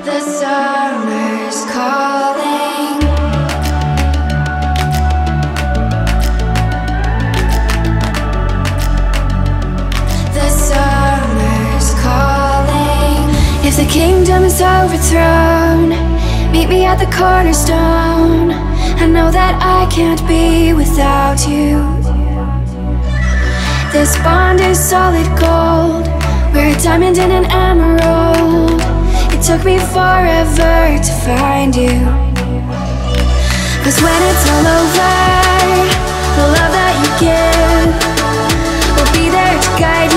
The summer's calling. The summer's calling. If the kingdom is overthrown, meet me at the cornerstone. I know that I can't be without you. This bond is solid gold. We're a diamond and an emerald. It took me forever to find you. 'Cause when it's all over, the love that you give will be there to guide